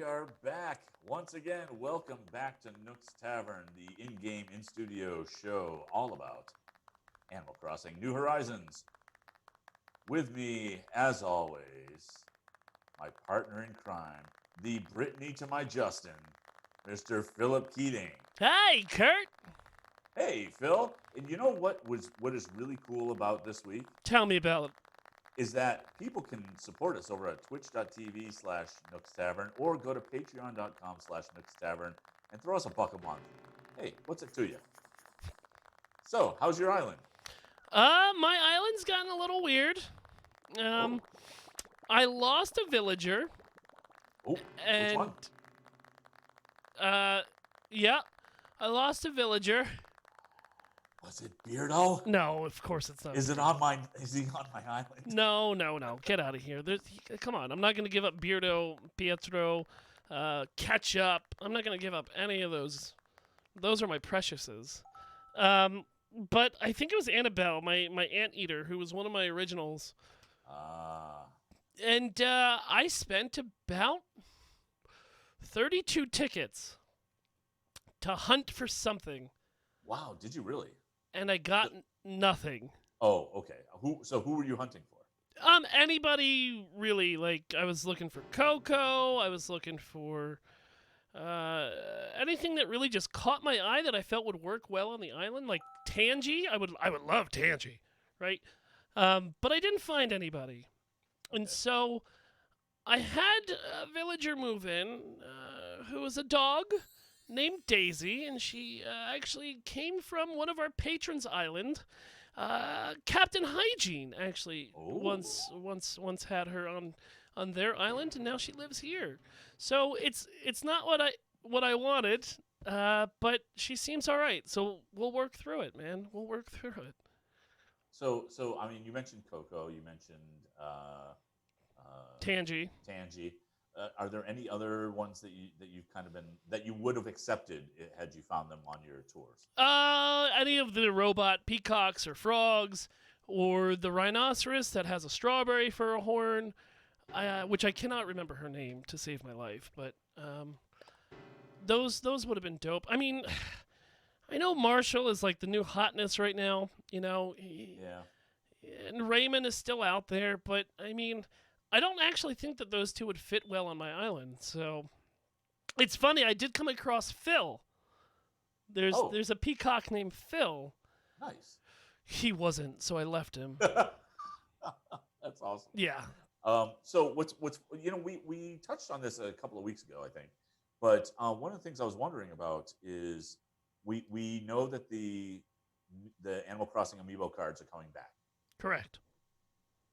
are back once again. Welcome back to Nook's Tavern, the in-game, in-studio show all about Animal Crossing New Horizons. With me, as always, my partner in crime, the Brittany to my Justin, Mr. Philip Keating. Hey, Kurt. Hey, Phil. And you know what is really cool about this week? Tell me about it. Is that people can support us over at twitch.tv/Nooks Tavern or go to patreon.com/Nooks Tavern and throw us $1 a month. Hey, what's it to you? So, how's your island? My island's gotten a little weird. I lost a villager. Oh, and, which one? Yeah, I lost a villager. Was it Beardo? No, of course it's not. Is he on my island? No. Get out of here. Come on, I'm not going to give up Beardo, Pietro, Ketchup. I'm not going to give up any of those. Those are my preciouses. But I think it was Annabelle, my anteater, who was one of my originals. And I spent about 32 tickets to hunt for something. Wow, did you really? And I got nothing. Oh, okay. Who were you hunting for? Anybody really. Like, I was looking for Coco. I was looking for anything that really just caught my eye that I felt would work well on the island. Like Tangy, I would love Tangy, right? But I didn't find anybody, and so I had a villager move in who was a dog named Daisy, and she actually came from one of our patrons' island. Captain Hygiene actually once had her on their island, and now she lives here. So it's not what I wanted, but she seems all right. So we'll work through it, man. We'll work through it. So I mean, you mentioned Coco. You mentioned Tangy. Are there any other ones that you've kind of been that you would have accepted had you found them on your tours? Any of the robot peacocks or frogs, or the rhinoceros that has a strawberry for a horn, which I cannot remember her name to save my life, but those would have been dope. I mean, I know Marshall is like the new hotness right now, you know. And Raymond is still out there, but I mean, I don't actually think that those two would fit well on my island. So it's funny, I did come across Phil. There's a peacock named Phil. Nice. He wasn't, so I left him. That's awesome. Yeah. So what's we touched on this a couple of weeks ago, I think. But one of the things I was wondering about is we know that the Animal Crossing amiibo cards are coming back. Correct.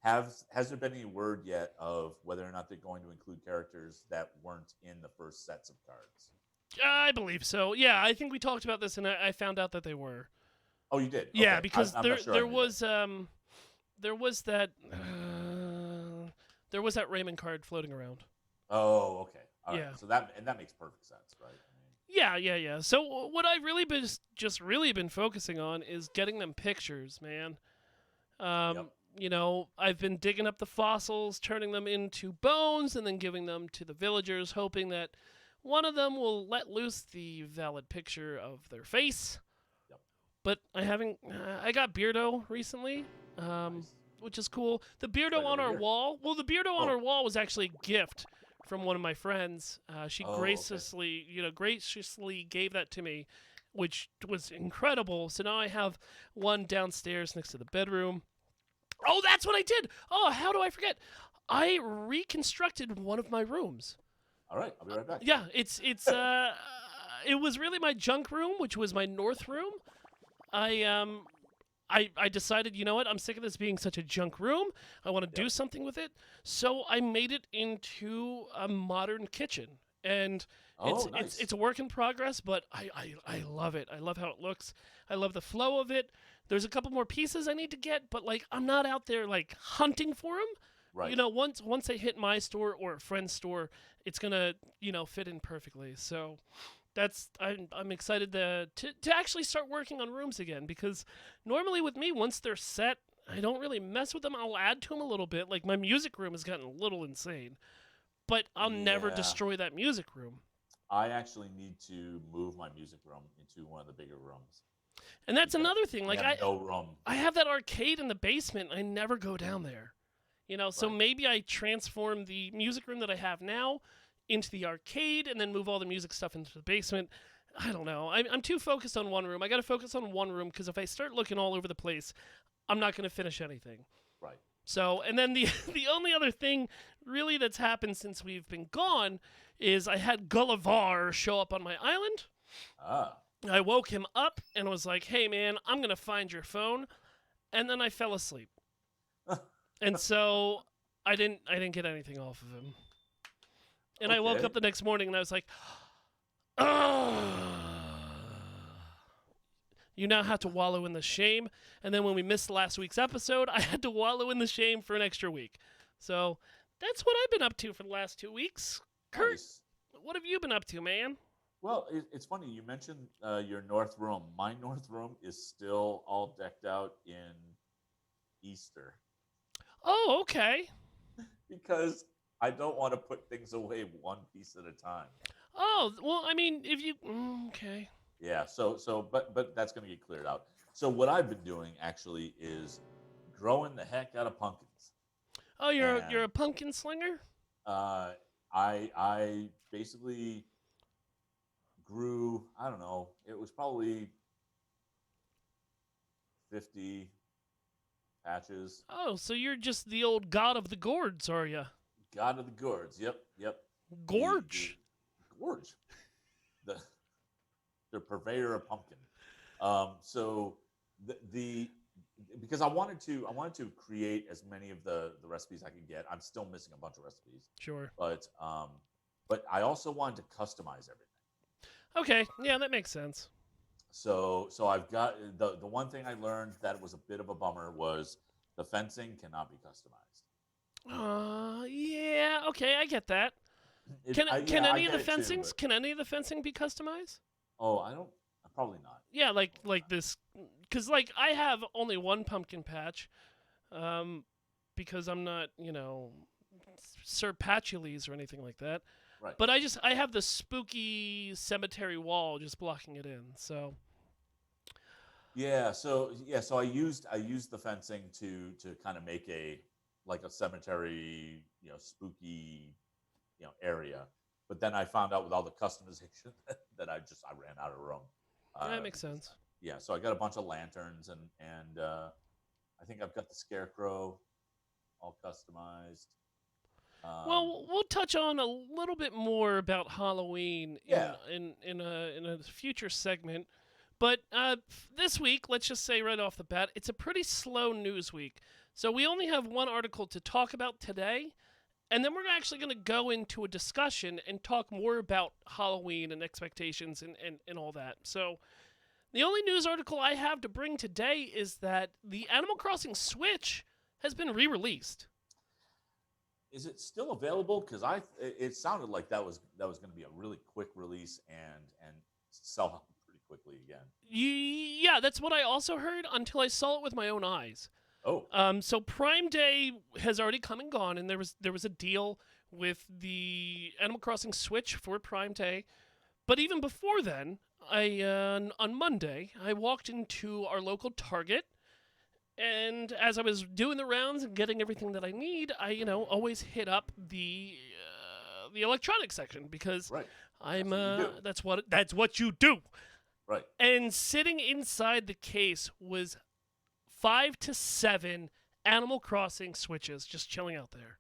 Has there been any word yet of whether or not they're going to include characters that weren't in the first sets of cards? I believe so. Yeah, I think we talked about this, and I found out that they were. Oh, you did? Yeah, okay. because I'm there was that Raymond card floating around. Oh, okay. All yeah. Right. So that makes perfect sense, right? Yeah. So what I've really been focusing on is getting them pictures, man. Yep. You know, I've been digging up the fossils, turning them into bones, and then giving them to the villagers, hoping that one of them will let loose the valid picture of their face. Yep. But I haven't. I got Beardo recently, Nice. which is cool. The Beardo on our wall. Well, the Beardo on our wall was actually a gift from one of my friends. She graciously gave that to me, which was incredible. So now I have one downstairs next to the bedroom. Oh, that's what I did. Oh, how do I forget? I reconstructed one of my rooms. All right, I'll be right back. Yeah, it was really my junk room, which was my north room. I decided, you know what? I'm sick of this being such a junk room. I want to do something with it. So I made it into a modern kitchen. And it's a work in progress, but I love it. I love how it looks. I love the flow of it. There's a couple more pieces I need to get, but like I'm not out there like hunting for them. Right. You know, once they hit my store or a friend's store, it's gonna fit in perfectly. So I'm excited to actually start working on rooms again, because normally with me, once they're set, I don't really mess with them. I'll add to them a little bit. Like my music room has gotten a little insane. but I'll never Yeah. destroy that music room. I actually need to move my music room into one of the bigger rooms. And that's Because another thing. I Like have no room. I have that arcade in the basement. I never go down there. So Right. maybe I transform the music room that I have now into the arcade and then move all the music stuff into the basement. I don't know. I'm too focused on one room. I got to focus on one room because if I start looking all over the place, I'm not going to finish anything. Right. So, and then the the only other thing really that's happened since we've been gone is I had Gullivar show up on my island. Ah. I woke him up and was like, "Hey man, I'm going to find your phone." And then I fell asleep. And so I didn't get anything off of him. And I woke Okay. up the next morning and I was like, "Oh, you now have to wallow in the shame." And then when we missed last week's episode, I had to wallow in the shame for an extra week. So that's what I've been up to for the last 2 weeks. Kurt, Nice. what have you been up to, man? Well, it's funny you mentioned your north room. My north room is still all decked out in Easter Oh, okay. because I don't want to put things away one piece at a time. Oh, well, I mean, if you okay. Yeah. But that's going to get cleared out. So what I've been doing actually is growing the heck out of pumpkins. Oh, you're a And pumpkin slinger? I basically grew. I don't know. It was probably 50 patches. Oh, so you're just the old god of the gourds, are you? God of the gourds. Yep. Gorge. The gorge. The the purveyor of pumpkin. So the because I wanted to create as many of the recipes I could get. I'm still missing a bunch of recipes, Sure. but I also wanted to customize everything. Okay, yeah, that makes sense. So I've got the one thing I learned that was a bit of a bummer was the fencing cannot be customized. Yeah, okay, I get that. Can I any of get the it too, fencings but- can any of the fencing be customized? Oh, I don't. Probably not. Yeah, like this, because like I have only one pumpkin patch, because I'm not Sir Patchoul's or anything like that. Right. But I have the spooky cemetery wall just blocking it in. So So I used the fencing to kind of make a cemetery, spooky, area. But then I found out with all the customization that I ran out of room. that makes sense. Yeah, so I got a bunch of lanterns and I think I've got the scarecrow all customized. Well, we'll touch on a little bit more about Halloween in a future segment. But this week, let's just say right off the bat, it's a pretty slow news week. So we only have one article to talk about today, and then we're actually going to go into a discussion and talk more about Halloween and expectations and all that. So the only news article I have to bring today is that the Animal Crossing Switch has been re-released. Is it still available? Because it sounded like that was going to be a really quick release and sell out pretty quickly again. Yeah, that's what I also heard until I saw it with my own eyes. Oh. So Prime Day has already come and gone, and there was a deal with the Animal Crossing Switch for Prime Day. But even before then, on Monday, I walked into our local Target, and as I was doing the rounds and getting everything that I need, I always hit up the electronics section because Right. that's what you do. Right. And sitting inside the case was 5 to 7 Animal Crossing Switches just chilling out there.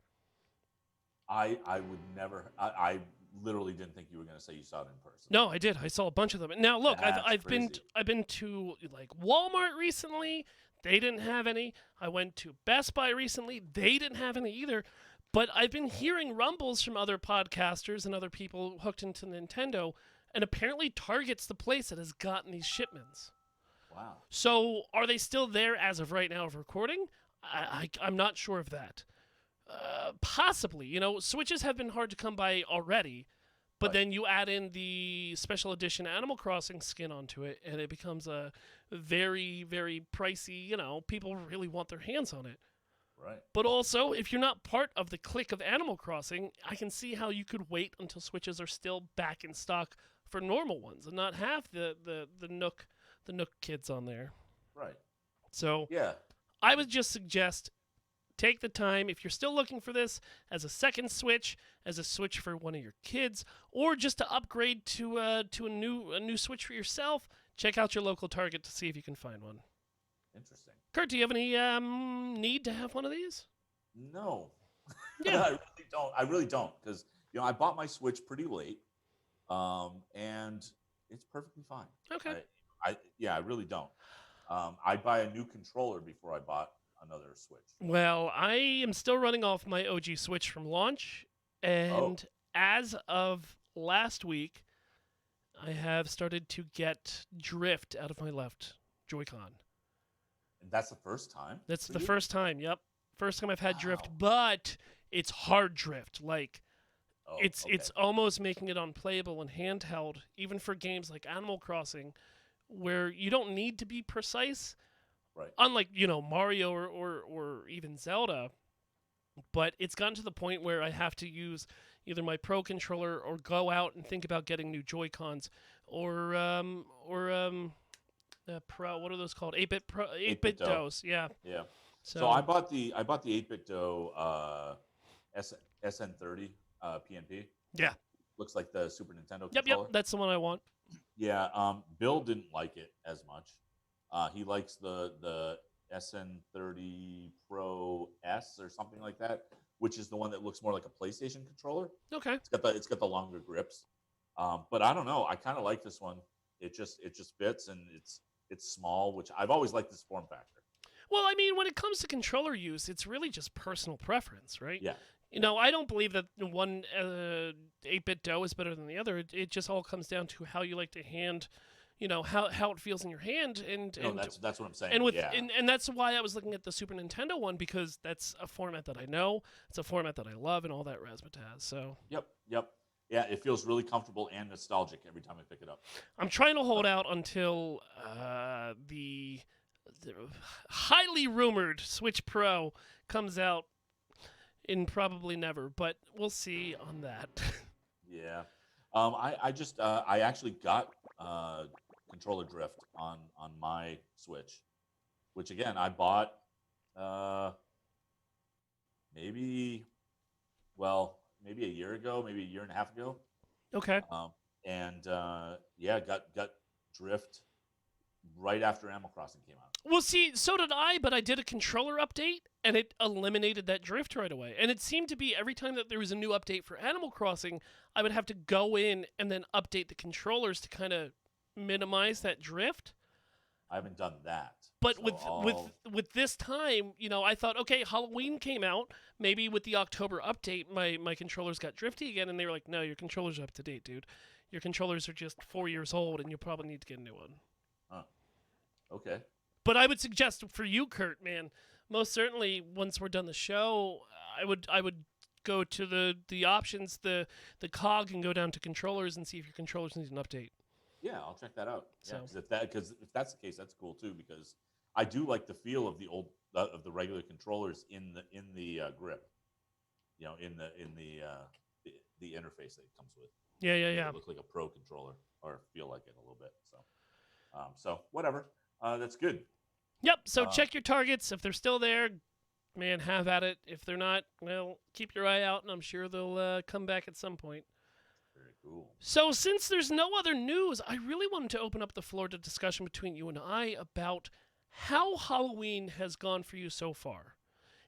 I would never. I literally didn't think you were going to say you saw it in person. No, I did. I saw a bunch of them. Now look, I've been crazy. to like Walmart recently. They didn't have any. I went to Best Buy recently. They didn't have any either. But I've been hearing rumbles from other podcasters and other people hooked into Nintendo, and apparently Target's the place that has gotten these shipments. Wow. So are they still there as of right now of recording? I'm not sure of that. Possibly. Switches have been hard to come by already, but Right. then you add in the special edition Animal Crossing skin onto it, and it becomes a very, very pricey. People really want their hands on it. Right. But also, if you're not part of the clique of Animal Crossing, I can see how you could wait until Switches are still back in stock for normal ones and not have the Nook kids on there. Right. So Yeah. I would just suggest take the time if you're still looking for this as a second Switch, as a Switch for one of your kids, or just to upgrade to a new Switch for yourself. Check out your local Target to see if you can find one. Interesting. Kurt, do you have any need to have one of these? No. Yeah. I really don't because I bought my Switch pretty late, and it's perfectly fine. Okay. I really don't. I'd buy a new controller before I bought another Switch. Well, I am still running off my OG Switch from launch, and as of last week, I have started to get drift out of my left Joy-Con. And that's the first time? That's the first time, yep. First time I've had drift, Wow. but it's hard drift. Like, Oh, it's okay. almost making it unplayable and handheld, even for games like Animal Crossing, where you don't need to be precise. Right. Unlike, Mario or even Zelda. But it's gotten to the point where I have to use either my Pro controller or go out and think about getting new Joy-Cons or Pro. What are those called? 8-bit Pro, 8-bit DOs. Yeah. Yeah. So, So I bought the 8-bit DOE SN30 PNP. yeah. Looks like the Super Nintendo Yep. controller. That's the one I want. Yeah. Bill didn't like it as much. He likes the SN30 Pro S or something like that, which is the one that looks more like a PlayStation controller. Okay. It's got the longer grips. But I don't know. I kind of like this one. It just fits, and it's small, which I've always liked this form factor. Well, I mean, when it comes to controller use, it's really just personal preference, right? Yeah. I don't believe that one 8-bit DOE is better than the other. It just all comes down to how you like to hand, how it feels in your hand, and That's what I'm saying. and with yeah. and that's why I was looking at the Super Nintendo one, because that's a format that I know, it's a format that I love, and all that razzmatazz. So Yep. Yeah, it feels really comfortable and nostalgic every time I pick it up. I'm trying to hold out until the highly rumored Switch Pro comes out in probably never, but we'll see on that. Yeah. I actually got controller drift on my Switch, which again I bought maybe maybe a year ago, maybe a year and a half ago. Okay. And got drift right after Animal Crossing came out. Well, see, so did I, but I did a controller update, and it eliminated that drift right away. And it seemed to be every time that there was a new update for Animal Crossing, I would have to go in and then update the controllers to kind of minimize that drift. I haven't done that. But so with this time, I thought, okay, Halloween came out. Maybe with the October update, my controllers got drifty again, and they were like, no, your controllers are up to date, dude. Your controllers are just 4 years old, and you probably need to get a new one. Huh. Okay. But I would suggest for you, Kurt, man, most certainly once we're done the show, I would go to the options, the cog, and go down to controllers and see if your controllers need an update. Yeah, I'll check that out. So. Yeah, because if that's the case, that's cool too. Because I do like the feel of the regular controllers in the grip. In the interface that it comes with. Yeah. It look like a Pro controller, or feel like it a little bit. So whatever. That's good. Yep. So check your targets. If they're still there, man, have at it. If they're not, well, keep your eye out, and I'm sure they'll come back at some point. Very cool. So since there's no other news, I really wanted to open up the floor to discussion between you and I about how Halloween has gone for you so far.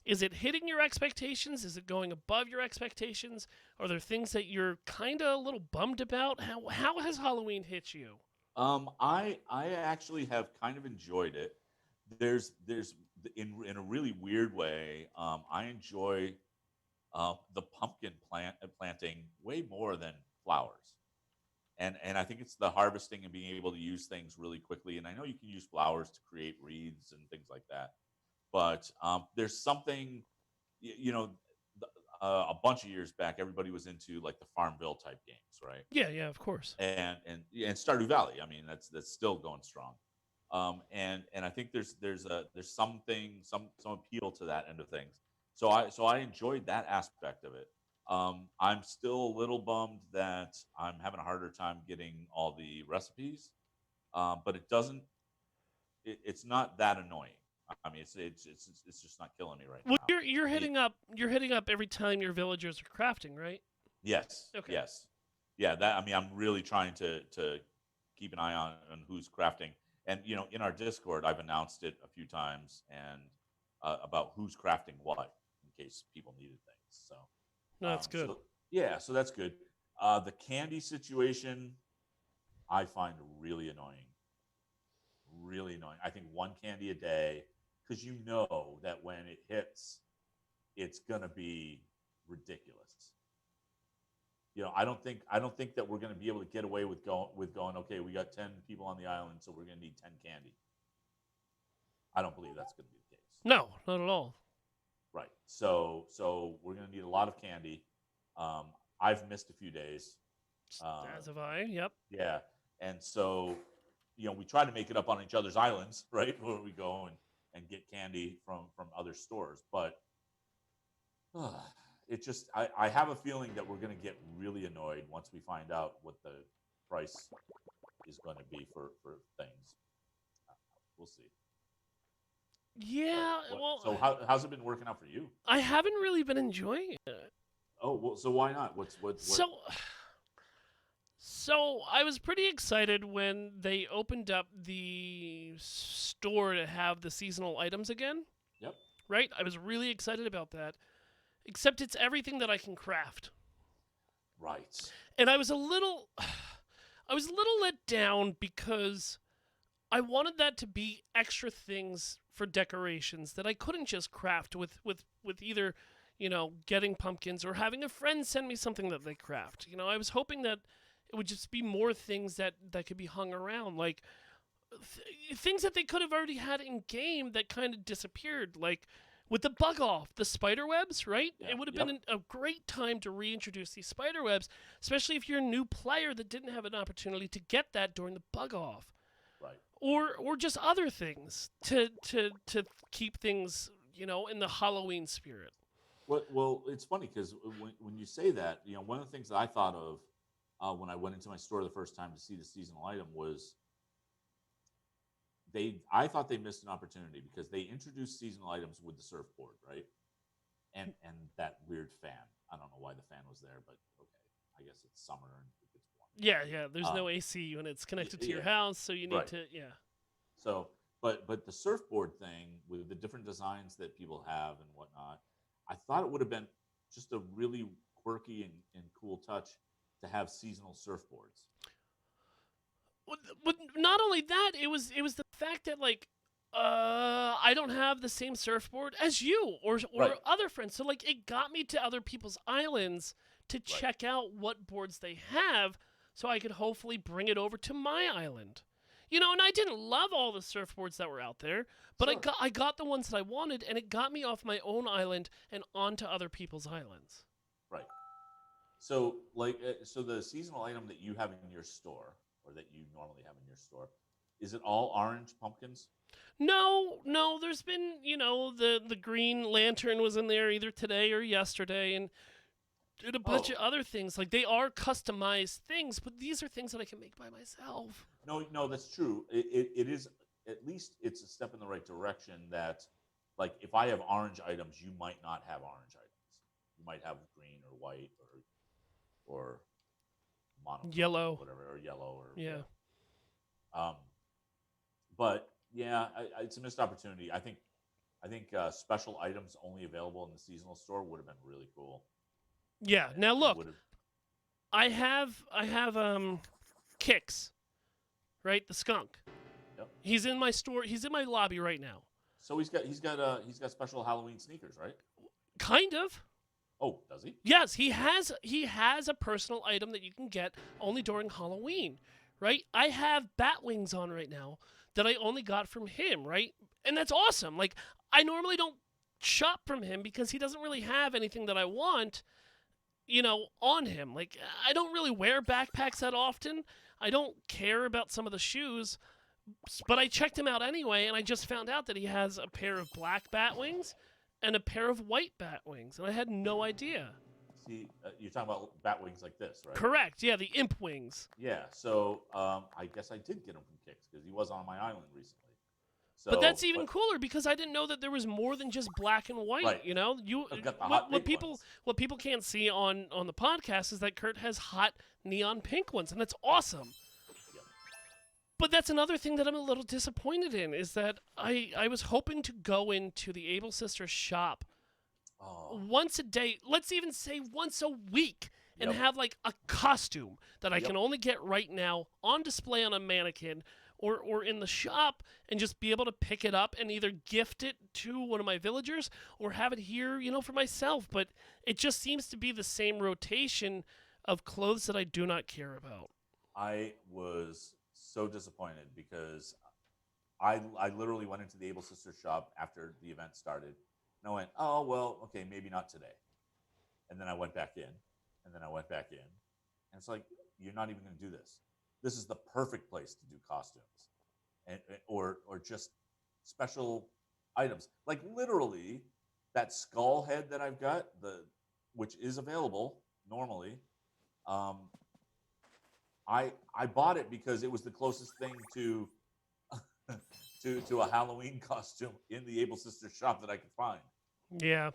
Is it hitting your expectations? Is it going above your expectations? Are there things that you're kind of a little bummed about? How has Halloween hit you? I actually have kind of enjoyed it. There's in a really weird way. I enjoy the pumpkin planting way more than flowers, and I think it's the harvesting and being able to use things really quickly. And I know you can use flowers to create wreaths and things like that, but there's something, a bunch of years back, everybody was into like the Farmville type games, right? Yeah, of course. And Stardew Valley. I mean, that's still going strong. And I think there's some appeal to that end of things. So I enjoyed that aspect of it. I'm still a little bummed that I'm having a harder time getting all the recipes, but it doesn't. It's not that annoying. I mean, it's just not killing me right Well, now. The you're hitting up every time your villagers are crafting, right? Yes, Okay. yes, yeah. That I mean, I'm really trying to keep an eye on who's crafting, and in our Discord, I've announced it a few times, and about who's crafting what in case people needed things. So, No, that's good. so yeah, so that's good. The candy situation I find really annoying. I think one candy a day, because you know that when it hits, it's gonna be ridiculous. I don't think that we're going to be able to get away with going. Okay, we got 10 people on the island, so we're going to need 10 candy. I don't believe that's going to be the case. No, not at all. Right. So we're going to need a lot of candy. I've missed a few days. As have I. Yep. Yeah, and so we try to make it up on each other's islands, right? Where we go and get candy from other stores, but it just I have a feeling that we're going to get really annoyed once we find out what the price is going to be for things. We'll see. Yeah. Well, So how's it been working out for you? I haven't really been enjoying it. Oh, well, so why not? What? So I was pretty excited when they opened up the store to have the seasonal items again. Yep. Right? I was really excited about that. Except it's everything that I can craft. Right. And I was a little let down because I wanted that to be extra things for decorations that I couldn't just craft with either, getting pumpkins or having a friend send me something that they craft. I was hoping that it would just be more things that could be hung around, like things that they could have already had in game that kind of disappeared, like with the bug off, the spider webs, right? Yeah, it would have been a great time to reintroduce these spider webs, especially if you're a new player that didn't have an opportunity to get that during the bug off. Right. Or just other things to keep things, in the Halloween spirit. Well, it's funny because when you say that, one of the things that I thought of when I went into my store the first time to see the seasonal item was I thought they missed an opportunity because they introduced seasonal items with the surfboard, right? And that weird fan. I don't know why the fan was there, but okay. I guess it's summer and it gets warm. Yeah. There's no AC when it's connected to your house, so you need to. So, but the surfboard thing with the different designs that people have and whatnot, I thought it would have been just a really quirky and cool touch to have seasonal surfboards. But not only that, it was the fact that I don't have the same surfboard as you or other friends. So it got me to other people's islands to check out what boards they have so I could hopefully bring it over to my island. And I didn't love all the surfboards that were out there, but Sure. I got the ones that I wanted, and it got me off my own island and onto other people's islands. Right. So so the seasonal item that you have in your store, or that you normally have in your store, is it all orange pumpkins? No, there's been, the green lantern was in there either today or yesterday, and a bunch of other things. Like, they are customized things, but these are things that I can make by myself. No, that's true. It is, at least it's a step in the right direction that, if I have orange items, you might not have orange items. You might have green or white or monochrome, Yellow. whatever, or yellow, or Yeah. But yeah, it's a missed opportunity. I think special items only available in the seasonal store would have been really cool. Yeah. Now look, I have Kix, right? The skunk. Yep. He's in my store. He's in my lobby right now. So he's got special Halloween sneakers, right? Kind of. Oh, does he? Yes, he has a personal item that you can get only during Halloween, right? I have bat wings on right now that I only got from him, right? And that's awesome. I normally don't shop from him because he doesn't really have anything that I want, on him. I don't really wear backpacks that often. I don't care about some of the shoes, but I checked him out anyway, and I just found out that he has a pair of black bat wings and a pair of white bat wings, and I had no idea. See, you're talking about bat wings like this, right? Correct. Yeah, the imp wings. Yeah. So I guess I did get him from Kix because he was on my island recently. But So, that's even cooler because I didn't know that there was more than just black and white. Right. You know, I've got the hot pink ones. what people can't see on the podcast is that Kurt has hot neon pink ones, and that's awesome. Yep. But that's another thing that I'm a little disappointed in is that I was hoping to go into the Able Sisters shop once a day, let's even say once a week, and have like a costume that I can only get right now on display on a mannequin or in the shop, and just be able to pick it up and either gift it to one of my villagers or have it here, for myself. But it just seems to be the same rotation of clothes that I do not care about. I was so disappointed because I literally went into the Able Sisters shop after the event started, and I went, oh well, okay, maybe not today. And then I went back in, and then I went back in, and it's like, you're not even going to do this. This is the perfect place to do costumes, or just special items. Like literally, that skull head that I've got, which is available normally. I bought it because it was the closest thing to to a Halloween costume in the Able Sisters shop that I could find. Yeah,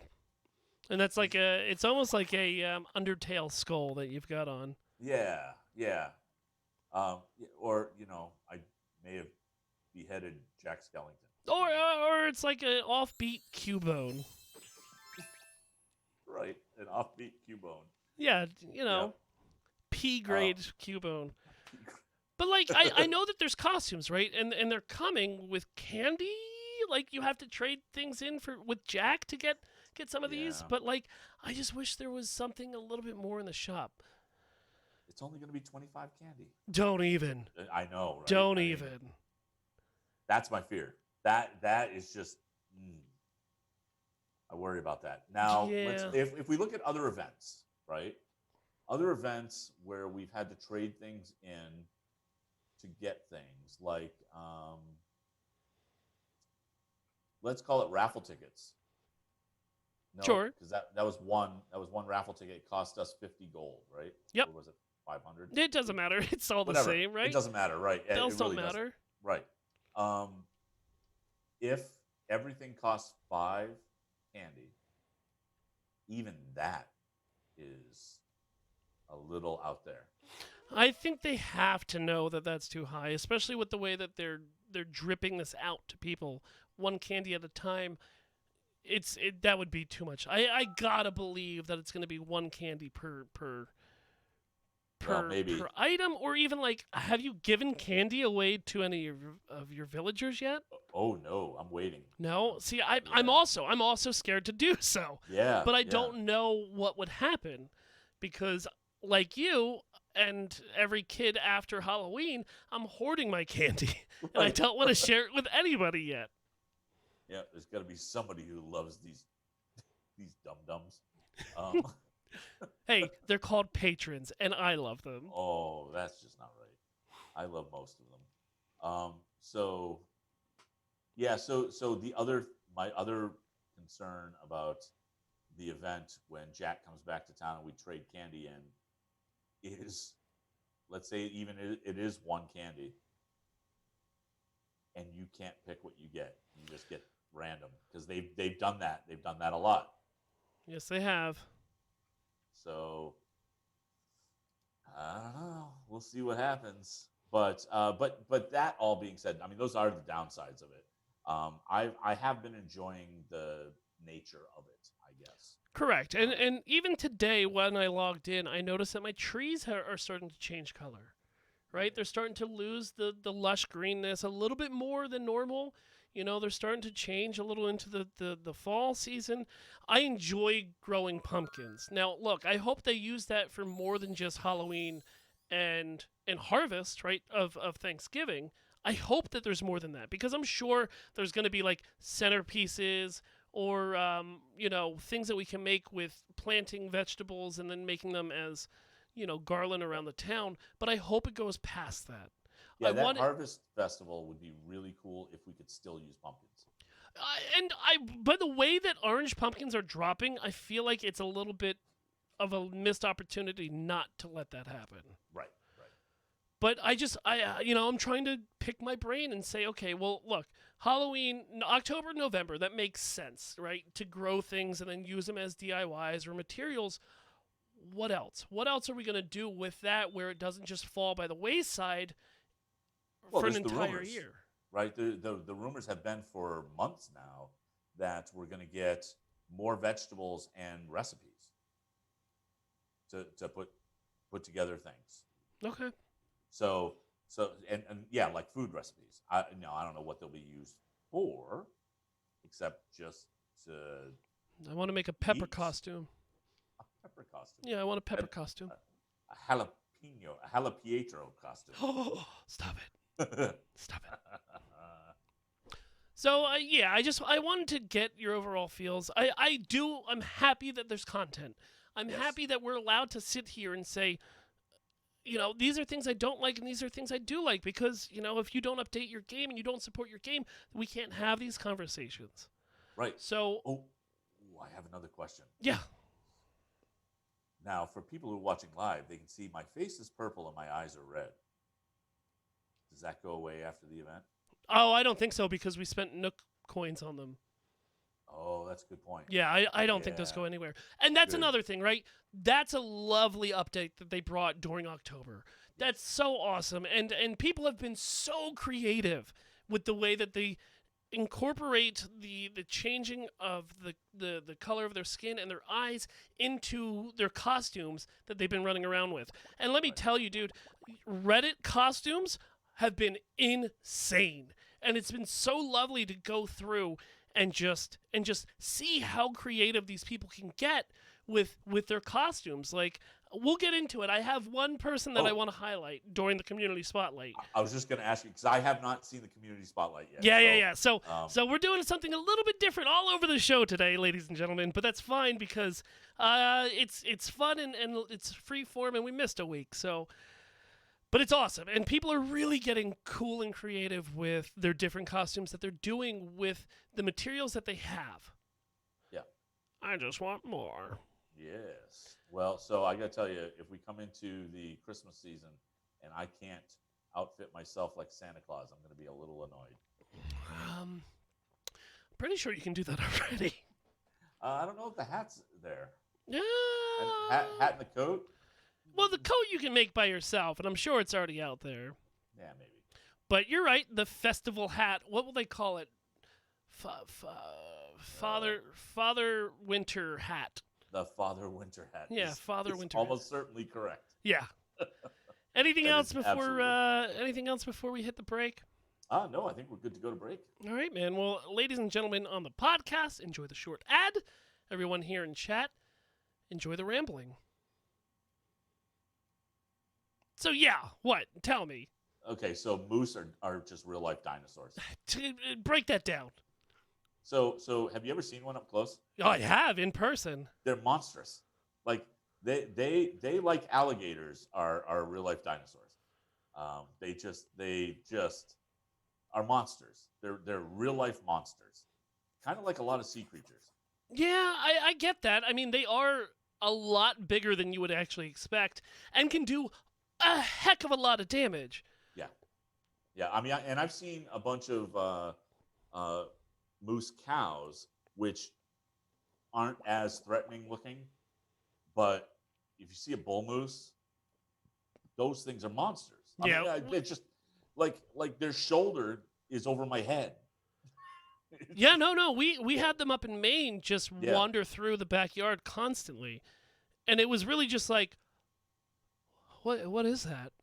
and that's like it's almost like a Undertale skull that you've got on. Yeah. Or I may have beheaded Jack Skellington. Or it's like an offbeat Cubone. Right, an offbeat Cubone. Yeah, P grade Cubone. But like I know that there's costumes, right? And they're coming with candy. Like you have to trade things in with Jack to get some of these. But like I just wish there was something a little bit more in the shop. It's only going to be 25 candy. Don't even. I know, right? Don't even. That's my fear. That is just. I worry about that. Now, if we look at other events, right? Other events where we've had to trade things in to get things, like let's call it raffle tickets. No, sure. Because that was one raffle ticket. It cost us 50 gold, right? Yep. Or was it 500? It doesn't matter. It's all Whatever. The same, right? It doesn't matter, right? Bells really don't matter. Right. If everything costs 5 candy, even that is a little out there. I think they have to know that that's too high, especially with the way that they're dripping this out to people, one candy at a time. That would be too much. I gotta believe that it's gonna be one candy per item, or even like, have you given candy away to any of your villagers yet? Oh no, I'm waiting. No, see, I'm also scared to do so. Yeah, but I don't know what would happen, because like you and every kid after Halloween, I'm hoarding my candy, and I don't want to share it with anybody yet. Yeah, there's got to be somebody who loves these dum-dums. Hey, they're called patrons, and I love them. Oh, that's just not right. I love most of them. So my other concern about the event when Jack comes back to town and we trade candy in is, let's say even it is one candy, and you can't pick what you get. You just get random, because they've done that. They've done that a lot. Yes, they have. So I don't know. We'll see what happens. But that all being said, I mean, those are the downsides of it. I have been enjoying the nature of it, I guess. Correct. And even today when I logged in, I noticed that my trees are starting to change color. Right? They're starting to lose the lush greenness a little bit more than normal. They're starting to change a little into the fall season. I enjoy growing pumpkins. Now, look, I hope they use that for more than just Halloween and harvest, right, of Thanksgiving. I hope that there's more than that, because I'm sure there's going to be like centerpieces or things that we can make with planting vegetables and then making them as garland around the town. But I hope it goes past that. Yeah, Harvest Festival would be really cool if we could still use pumpkins. By the way that orange pumpkins are dropping, I feel like it's a little bit of a missed opportunity not to let that happen. Right. Right. But I'm trying to pick my brain and say, okay, well, look, Halloween, October, November, that makes sense, right? To grow things and then use them as DIYs or materials. What else? What else are we going to do with that where it doesn't just fall by the wayside for an there's the entire rumors, year? right? The rumors have been for months now that we're going to get more vegetables and recipes to put together things. Okay. So and yeah, like food recipes. I don't know what they'll be used for, except just to I want to make a pepper eat. costume. A pepper costume. Yeah, I want a pepper costume. A jalapeno costume. Oh, stop it. Stop it. So, I wanted to get your overall feels. I'm happy that there's content. I'm Yes. happy that we're allowed to sit here and say, these are things I don't like and these are things I do like because, if you don't update your game and you don't support your game, we can't have these conversations. Right. So, I have another question. yeah. Now, for people who are watching live, they can see my face is purple and my eyes are red. Does that go away after the event? Oh, I don't think so because we spent Nook coins on them. Oh, that's a good point. Yeah, I don't think those go anywhere. And that's another thing, right? That's a lovely update that they brought during October. That's so awesome. And people have been so creative with the way that they incorporate the changing of the color of their skin and their eyes into their costumes that they've been running around with. And let me tell you, dude, Reddit costumes have been insane. And it's been so lovely to go through and just see how creative these people can get with their costumes. Like, we'll get into it. I have one person that I want to highlight during the community spotlight. I was just going to ask you because I have not seen the community spotlight yet. Yeah. So we're doing something a little bit different all over the show today, ladies and gentlemen. But that's fine because it's fun and it's free form, and we missed a week. So. But it's awesome, and people are really getting cool and creative with their different costumes that they're doing with the materials that they have. Yeah. I just want more. Yes. Well, so I got to tell you, if we come into the Christmas season and I can't outfit myself like Santa Claus, I'm going to be a little annoyed. Pretty sure you can do that already. I don't know if the hat's there. Yeah. Hat and the coat? Well, the coat you can make by yourself, and I'm sure it's already out there. Yeah, maybe. But you're right, the festival hat, what will they call it? Father Winter hat. The Father Winter hat. Yeah, Father Winter almost certainly correct. Yeah. Anything else absolutely. before we hit the break? No, I think we're good to go to break. All right, man. Well, ladies and gentlemen on the podcast, enjoy the short ad. Everyone here in chat, enjoy the rambling. So, yeah, what? Tell me. Okay, so moose are just real-life dinosaurs. Break that down. So have you ever seen one up close? Oh, I have, in person. They're monstrous. Like, they like alligators are real-life dinosaurs. They just are monsters. They're real-life monsters. Kind of like a lot of sea creatures. Yeah, I get that. I mean, they are a lot bigger than you would actually expect and can do a heck of a lot of damage. Yeah. I mean, I've seen a bunch of moose cows, which aren't as threatening looking, but if you see a bull moose, those things are monsters. I mean, they're just like their shoulder is over my head. Yeah, no. We had them up in Maine just wander through the backyard constantly, and it was really just like, what is that?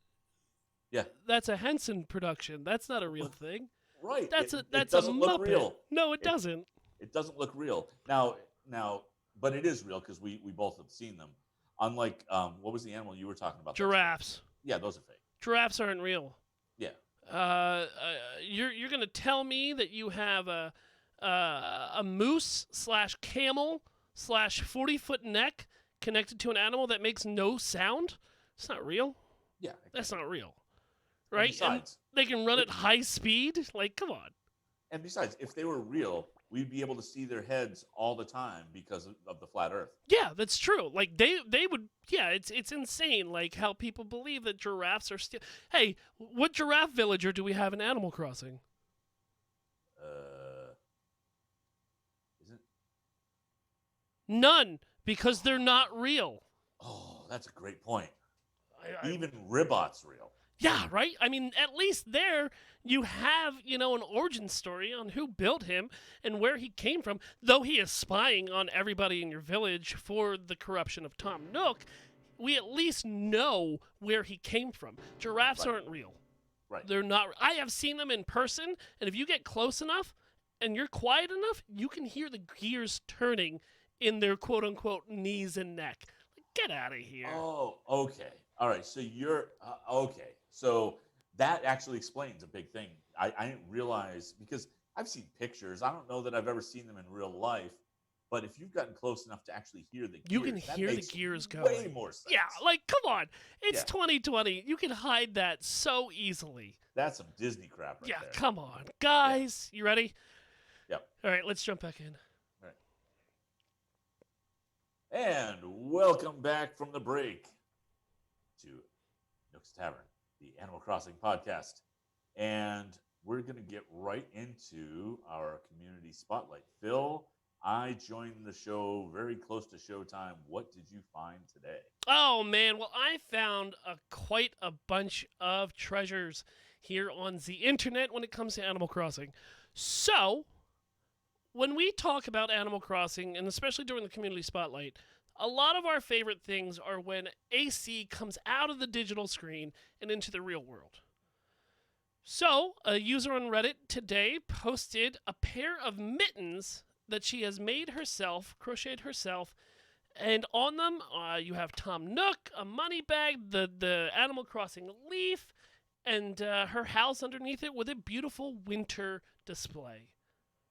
Yeah, that's a Henson production. That's not a real thing. Right. That's it a doesn't Muppet. look real. No, it doesn't. It doesn't look real. Now, but it is real because we both have seen them. Unlike what was the animal you were talking about? Giraffes. Yeah, those are fake. Giraffes aren't real. Yeah. You're gonna tell me that you have a moose / camel / 40-foot neck connected to an animal that makes no sound? It's not real. Yeah. That's not real. Right? And besides, they can run at high speed? Like, come on. And besides, if they were real, we'd be able to see their heads all the time because of the flat Earth. Yeah, that's true. Like they would. Yeah, it's insane. Like how people believe that giraffes are still. Hey, what giraffe villager do we have in Animal Crossing? Isn't? None, because they're not real. Oh, that's a great point. I, Even Ribot's real. Yeah, right? I mean, at least there you have, an origin story on who built him and where he came from. Though he is spying on everybody in your village for the corruption of Tom Nook, we at least know where he came from. Giraffes Right. aren't real. Right. They're not. I have seen them in person, and if you get close enough and you're quiet enough, you can hear the gears turning in their quote-unquote knees and neck. Like, get out of here. Oh, okay. All right. So you're okay. So that actually explains a big thing. I didn't realize because I've seen pictures. I don't know that I've ever seen them in real life. But if you've gotten close enough to actually hear the gears, You can that hear the makes gears way going. more sense. Yeah, like, come on. It's Yeah. 2020. You can hide that so easily. That's some Disney crap right Yeah, there. come on. Guys, you ready? Yep. All right, let's jump back in. And welcome back from the break to Nook's Tavern, the Animal Crossing podcast. And we're going to get right into our community spotlight. Phil, I joined the show very close to showtime. What did you find today? Oh, man. Well, I found quite a bunch of treasures here on the internet when it comes to Animal Crossing. So, when we talk about Animal Crossing, and especially during the community spotlight, a lot of our favorite things are when AC comes out of the digital screen and into the real world. So, a user on Reddit today posted a pair of mittens that she has made herself, crocheted herself, and on them you have Tom Nook, a money bag, the Animal Crossing leaf, and her house underneath it with a beautiful winter display.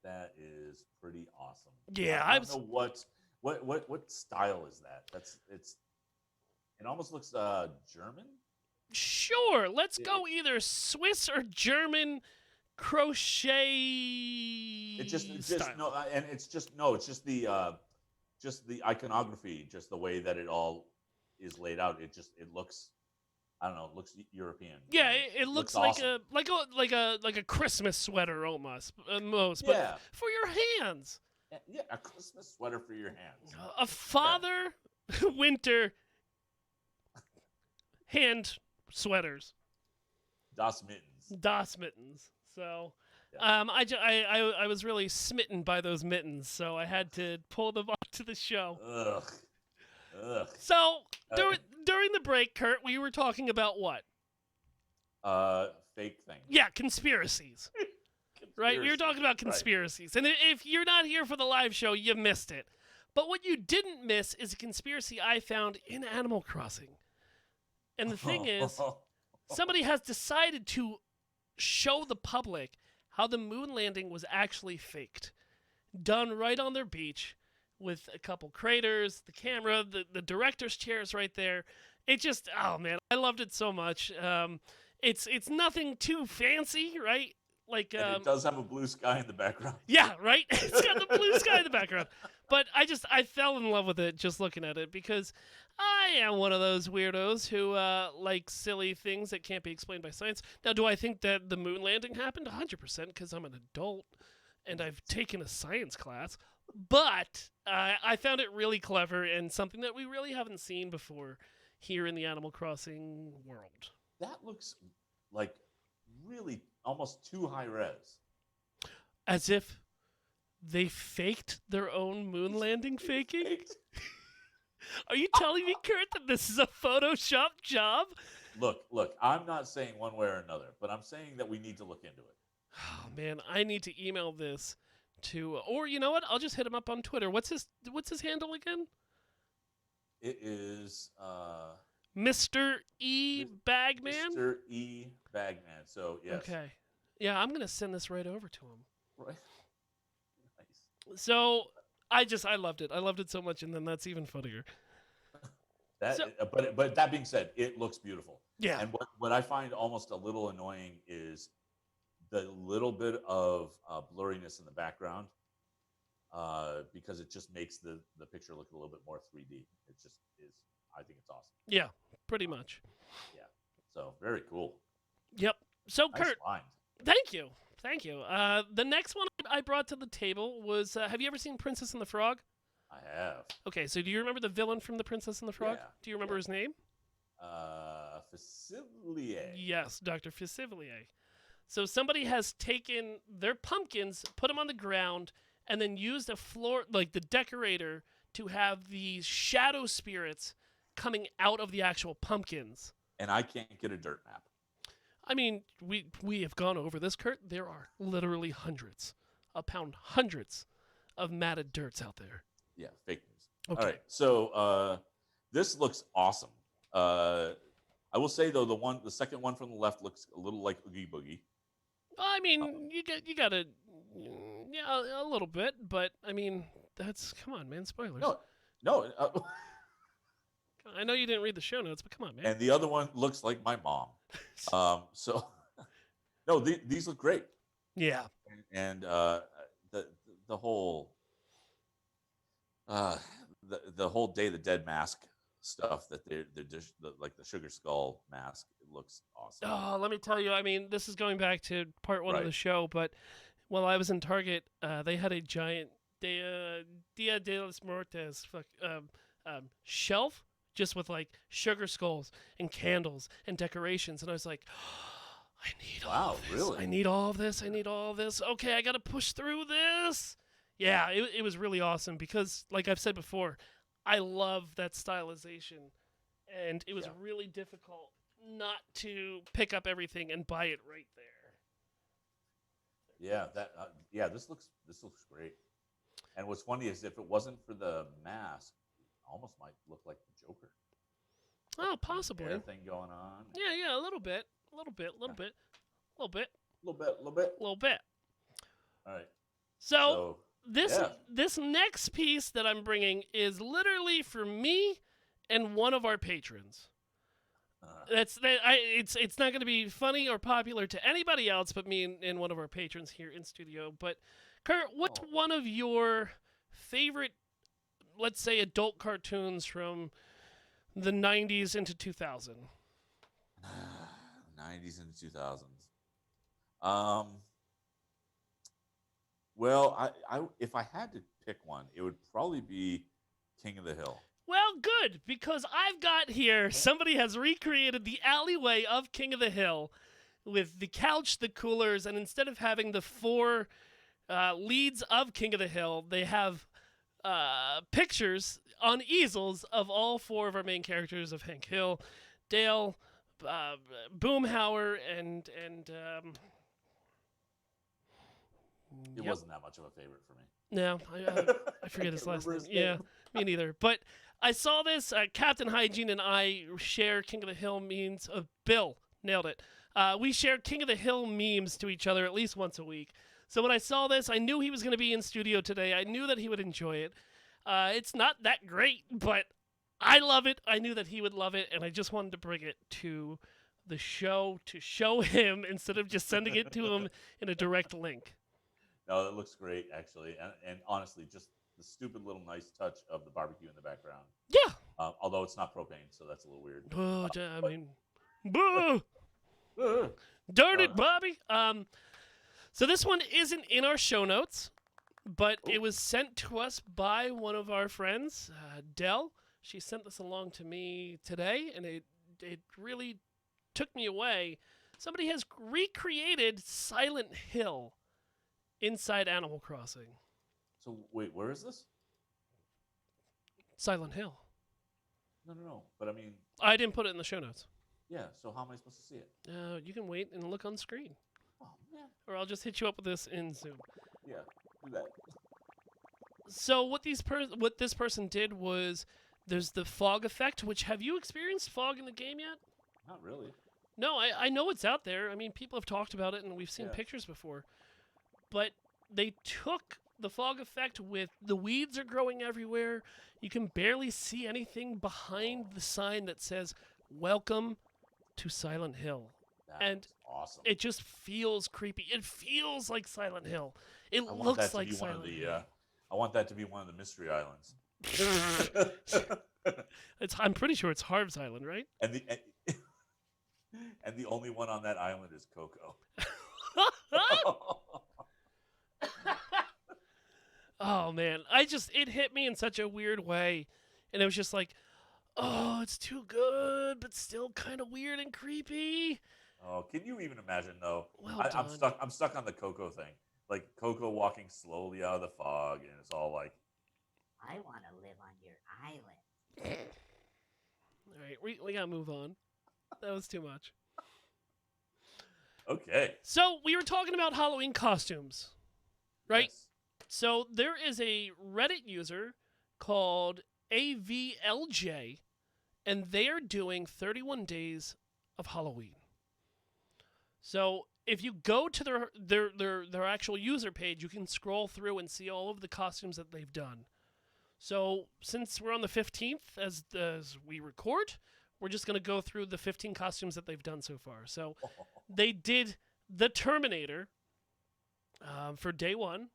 That is pretty awesome. Yeah, I don't know what style is that? It almost looks German. Sure, let's go either Swiss or German crochet. It's just style. no, and it's just the iconography, just the way that it all is laid out. It looks, I don't know, it looks European. Yeah, it looks like awesome. a Christmas sweater almost, but Yeah. for your hands. Yeah, a Christmas sweater for your hands. A father winter hand sweaters. Das Mittens. Das Mittens. So, Yeah. I was really smitten by those mittens, so I had to pull them onto the show. Ugh. So during the break, Kurt, we were talking about what? Fake thing. Yeah, conspiracies. Right? We were talking about conspiracies. Right. And if you're not here for the live show, you missed it. But what you didn't miss is a conspiracy I found in Animal Crossing. And the thing is, somebody has decided to show the public how the moon landing was actually faked. Done right on their beach with a couple craters, the camera, the director's chair is right there. It just, oh man, I loved it so much. It's nothing too fancy, right? Like it does have a blue sky in the background. Yeah, right? It's got the blue sky in the background. But I fell in love with it just looking at it because I am one of those weirdos who like silly things that can't be explained by science. Now, do I think that the moon landing happened? 100% because I'm an adult and I've taken a science class. But I found it really clever and something that we really haven't seen before here in the Animal Crossing world. That looks like really almost too high res. As if they faked their own moon landing faking? Are you telling me, Kurt, that this is a Photoshop job? Look, I'm not saying one way or another, but I'm saying that we need to look into it. Oh, man, I need to email this to, or you know what? I'll just hit him up on Twitter. What's his handle again? It is Mr. E. Bagman? Mr. E. Bagman. So, yes. Okay. Yeah, I'm going to send this right over to him. Right. Nice. So, I loved it. I loved it so much, and then that's even funnier. But that being said, it looks beautiful. Yeah. And what I find almost a little annoying is the little bit of blurriness in the background. because it just makes the picture look a little bit more 3D. It just is. I think it's awesome. Yeah, pretty much. Yeah. So very cool. Yep. So, Nice Kurt, find. thank you. Thank you. The next one I brought to the table was, have you ever seen Princess and the Frog? I have. Okay, so do you remember the villain from The Princess and the Frog? Yeah, Do you remember his name? Facilier. Yes, Dr. Facilier. So somebody has taken their pumpkins, put them on the ground, and then used a floor, like the decorator, to have these shadow spirits coming out of the actual pumpkins. And I can't get a dirt map. I mean, we have gone over this, Kurt. There are literally hundreds of matted dirts out there. Yeah, fake news. Okay. All right, so this looks awesome. I will say though, the second one from the left looks a little like Oogie Boogie. I mean, you gotta, yeah, a little bit, but I mean, come on, man, spoilers. No. I know you didn't read the show notes, but come on, man. And the other one looks like my mom. So, no, these look great. Yeah. And the whole the whole Day of the Dead mask stuff that they're just like the sugar skull mask, it looks awesome. Oh, let me tell you, I mean, this is going back to part one of the show, but while I was in Target, they had a giant Dia de los Muertos shelf just with like sugar skulls and candles and decorations, and I was like, oh, I need all of this. Really? I need all of this. I need all of this. Okay, I got to push through this. Yeah, it was really awesome because, like I've said before, I love that stylization, and it was really difficult not to pick up everything and buy it right there. Yeah, this looks great. And what's funny is if it wasn't for the mask, it almost might look like the Joker. Oh, possibly. Hair thing going on. Yeah, a little bit. All right. So this next piece that I'm bringing is literally for me and one of our patrons. It's not going to be funny or popular to anybody else but me and one of our patrons here in studio. But Kurt, what's one of your favorite, let's say, adult cartoons from the 90s into 2000? 90s into 2000s. Well, I if I had to pick one, it would probably be King of the Hill. Well, good, because I've got here, somebody has recreated the alleyway of King of the Hill with the couch, the coolers, and instead of having the four leads of King of the Hill, they have pictures on easels of all four of our main characters of Hank Hill, Dale, Boomhauer, and it wasn't that much of a favorite for me. No, I forget his last name. Yeah, me neither. But I saw this. Captain Hygiene and I share King of the Hill memes. Bill nailed it. We share King of the Hill memes to each other at least once a week. So when I saw this, I knew he was going to be in studio today. I knew that he would enjoy it. It's not that great, but I love it. I knew that he would love it, and I just wanted to bring it to the show to show him instead of just sending it to him in a direct link. No, it looks great, actually. And honestly, just the stupid little nice touch of the barbecue in the background. Yeah. Although it's not propane, so that's a little weird. Oh, I mean, boo! Darn it, Bobby! So this one isn't in our show notes, but it was sent to us by one of our friends, Dell. She sent this along to me today, and it really took me away. Somebody has recreated Silent Hill inside Animal Crossing. So wait, where is this? Silent Hill. No. But I mean, I didn't put it in the show notes. Yeah. So how am I supposed to see it? You can wait and look on screen. Oh man. Or I'll just hit you up with this in Zoom. Yeah. Do that. So what this person did was, there's the fog effect. Which, have you experienced fog in the game yet? Not really. No, I know it's out there. I mean, people have talked about it, and we've seen pictures before. But they took the fog effect with the weeds are growing everywhere. You can barely see anything behind the sign that says, "Welcome to Silent Hill." That's awesome. It just feels creepy. It feels like Silent Hill. It looks like Silent Hill. I want that to be one of the mystery islands. I'm pretty sure it's Harv's Island, right? and the and the only one on that island is Coco. Oh man, it hit me in such a weird way, and it was just like, oh, it's too good, but still kind of weird and creepy. Oh, can you even imagine though? Well I'm done. stuck. I'm stuck on the Coco thing. Like Coco walking slowly out of the fog, and it's all like, I want to live on your island. All right, we gotta move on. That was too much. okay, So we were talking about Halloween costumes, right? yes. So there is a Reddit user called AVLJ, and they are doing 31 days of Halloween. So if you go to their actual user page, you can scroll through and see all of the costumes that they've done. So since we're on the 15th as we record, we're just going to go through the 15 costumes that they've done so far. So they did the Terminator for day 1.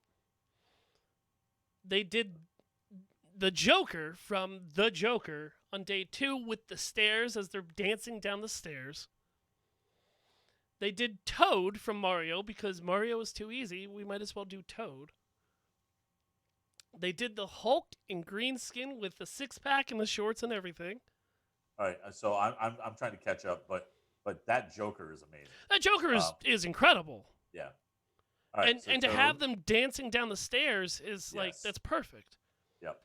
They did the Joker from The Joker on day 2 with the stairs as they're dancing down the stairs. They did Toad from Mario because Mario is too easy. We might as well do Toad. They did the Hulk in green skin with the 6-pack and the shorts and everything. All right, so I'm trying to catch up, but that Joker is amazing. That Joker is incredible. Yeah. All right, And to have them dancing down the stairs is like, Yes. that's perfect. Yep.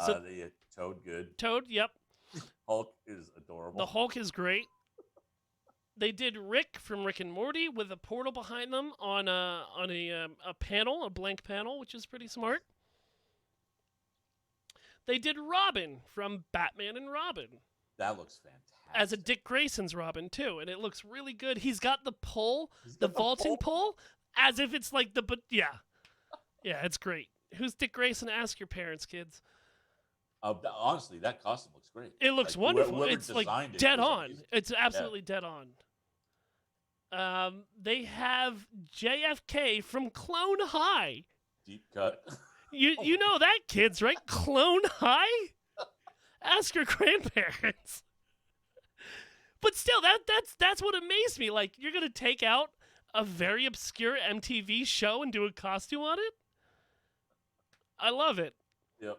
So The Toad, good. Toad, yep. Hulk is adorable. The Hulk is great. They did Rick from Rick and Morty with a portal behind them on a panel, a blank panel, which is pretty smart. They did Robin from Batman and Robin That looks fantastic. as a Dick Grayson's Robin too, and it looks really good. He's got the pull, the vaulting pull, as if it's like yeah, it's great. Who's Dick Grayson? Ask your parents, kids. Honestly, that costume looks great. It looks Like, wonderful. whoever It's like designed it dead was on. amazing. It's absolutely dead on. They have JFK from Clone High. Deep cut. You know that, kids, right? Clone High? Ask your grandparents. But still, that's what amazed me. Like, you're gonna take out a very obscure MTV show and do a costume on it? I love it. Yep.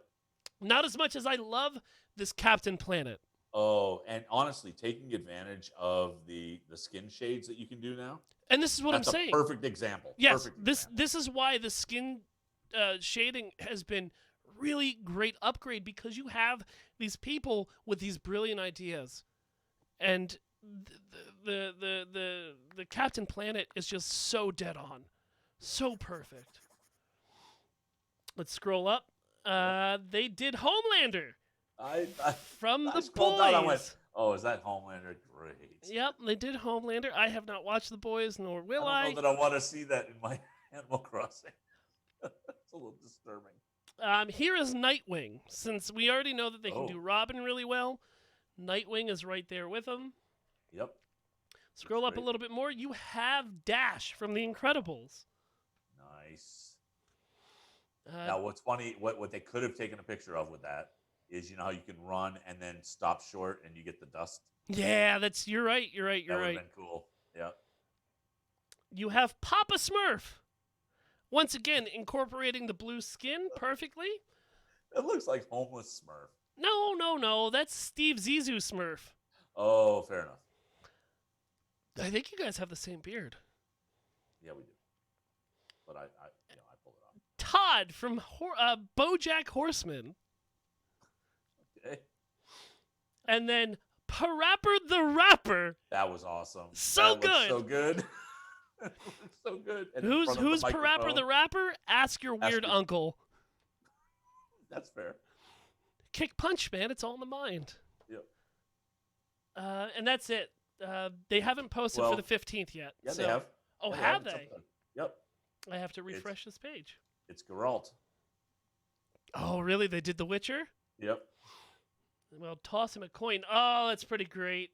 Not as much as I love this Captain Planet. Oh, and honestly, taking advantage of the skin shades that you can do now. And this is what That's I'm a saying. perfect example. Yes, Perfect this example. this is why the skin shading has been really great upgrade, because you have these people with these brilliant ideas, and the Captain Planet is just so dead on, so perfect. Let's scroll up. They did Homelander I from I The scrolled down, I went, Boys. oh, is that Homelander? Great. Yep, they did Homelander. I have not watched The Boys, nor will I don't know that I want to see that in my Animal Crossing. It's a little disturbing. Here is Nightwing. Since we already know that they can Oh. do Robin really well, Nightwing is right there with them. Yep. Scroll up a great. little bit more. You have Dash from The Incredibles. Nice. Uh, Now, what's funny, what they could have taken a picture of with that is, you know how you can run and then stop short and you get the dust? yeah, you're right. You're right. That You're would right. have been cool. Yeah. You have Papa Smurf. Once again, incorporating the blue skin perfectly. It looks like homeless Smurf. No. That's Steve Zissou Smurf. Oh, fair enough. I think you guys have the same beard. Yeah, we do. But I pulled it off. Todd from BoJack Horseman. Okay. And then Parappa the Rapper. That was awesome. So That good. looked so good. It looked so good. And in Who's front of the Parappa microphone. the Rapper? Ask your weird your- uncle. That's fair. Kick punch, man. It's all in the mind. Yep. And that's it. They haven't posted for Well, the 15th yet. Yeah, so- they have. Oh, Yeah, have it's they? up there. Yep. I have to refresh this page. It's Geralt. Oh, really? They did The Witcher? Yep. Well, toss him a coin. Oh, that's pretty great.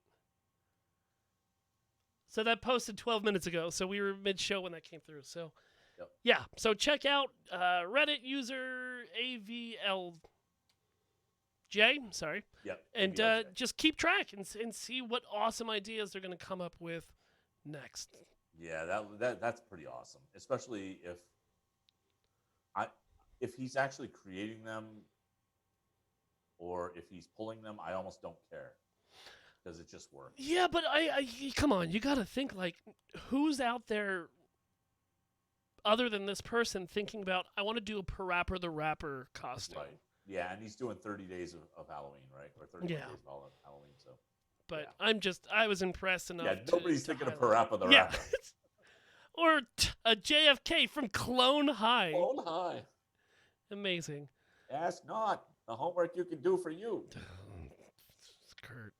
So that posted 12 minutes ago. So we were mid-show when that came through. So Yep. Yeah, so check out Reddit user AVLJ, sorry. Yep. And ABLJ. just keep track and see what awesome ideas they're going to come up with next. Yeah, that's pretty awesome. Especially if he's actually creating them or if he's pulling them, I almost don't care because it just works. Yeah, but I come on, you got to think like who's out there other than this person thinking about I want to do a Parappa the Rapper costume. Right. Yeah, and he's doing 30 days of Halloween, right? Or 30 days of Halloween, so. But yeah. I was impressed enough. Yeah, nobody's thinking of highlight. Parappa the Yeah. Rapper. Or a JFK from Clone High. Clone High. Amazing. Ask not the homework you can do for you. Kurt.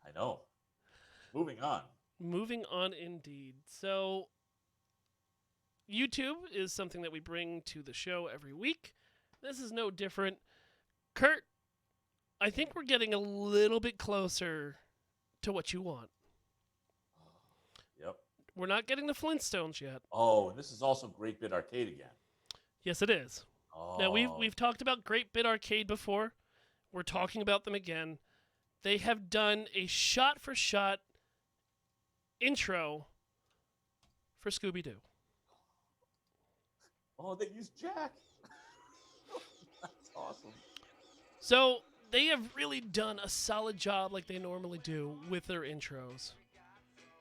I know. Moving on. Moving on indeed. So, YouTube is something that we bring to the show every week. This is no different. Kurt, I think we're getting a little bit closer to what you want. Yep. We're not getting the Flintstones yet. Oh, and this is also Great Bit Arcade again. Yes, it is. Oh. Now, we've talked about Great Bit Arcade before. We're talking about them again. They have done a shot-for-shot intro for Scooby-Doo. Oh, they use Jack. That's awesome. So, they have really done a solid job like they normally do with their intros.